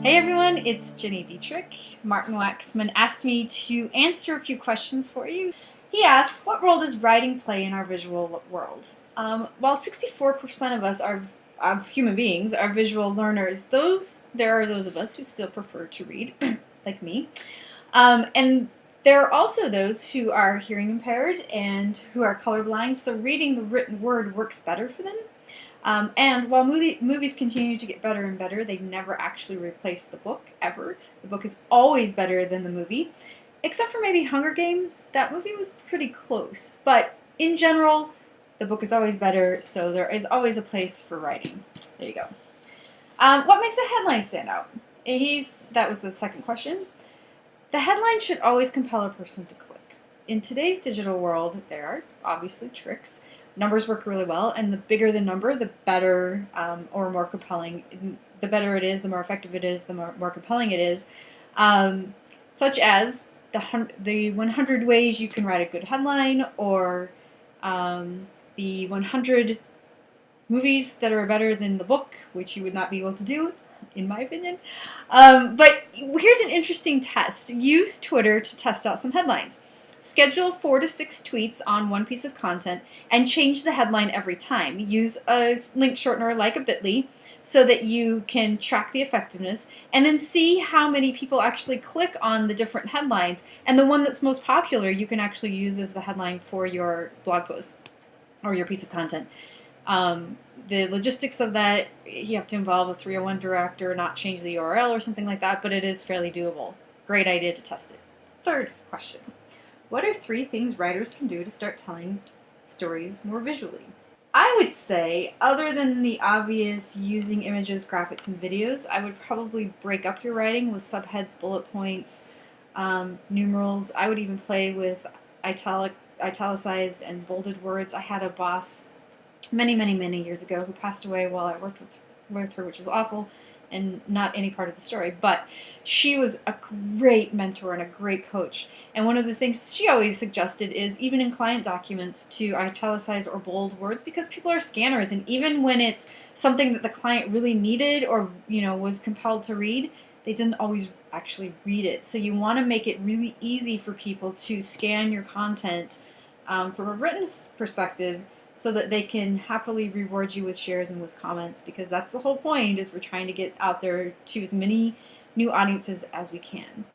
Hey everyone, it's Gini Dietrich. Martin Waxman asked me to answer a few questions for you. He asked, what role does writing play in our visual world? While 64% of us of human beings are visual learners, there are those of us who still prefer to read, like me. And there are also those who are hearing impaired and who are colorblind, so reading the written word works better for them. And while movies continue to get better and better, they never actually replace the book, ever. The book is always better than the movie. Except for maybe Hunger Games, that movie was pretty close. But in general, the book is always better, so there is always a place for writing. There you go. What makes a headline stand out? That was the second question. The headline should always compel a person to click. In today's digital world, there are obviously tricks. Numbers work really well, and the bigger the number, the better or more compelling. The better it is, the more effective it is, the more compelling it is. Such as the 100 ways you can write a good headline, or the 100 movies that are better than the book, which you would not be able to do, in my opinion. But here's an interesting test. Use Twitter to test out some headlines. Schedule 4 to 6 tweets on one piece of content and change the headline every time. Use a link shortener like a bit.ly so that you can track the effectiveness, and then see how many people actually click on the different headlines. And the one that's most popular you can actually use as the headline for your blog post or your piece of content. The logistics of that, you have to involve a 301 director, not change the URL or something like that, but it is fairly doable. Great idea to test it. Third question. What are 3 things writers can do to start telling stories more visually? I would say, other than the obvious using images, graphics, and videos, I would probably break up your writing with subheads, bullet points, numerals. I would even play with italicized and bolded words. I had a boss many, many, many years ago who passed away while I worked with her, which was awful and not any part of the story, but she was a great mentor and a great coach. And one of the things she always suggested is, even in client documents, to italicize or bold words, because people are scanners, and even when it's something that the client really needed or was compelled to read, they didn't always actually read it. So you want to make it really easy for people to scan your content from a written perspective, so that they can happily reward you with shares and with comments, because that's the whole point, is we're trying to get out there to as many new audiences as we can.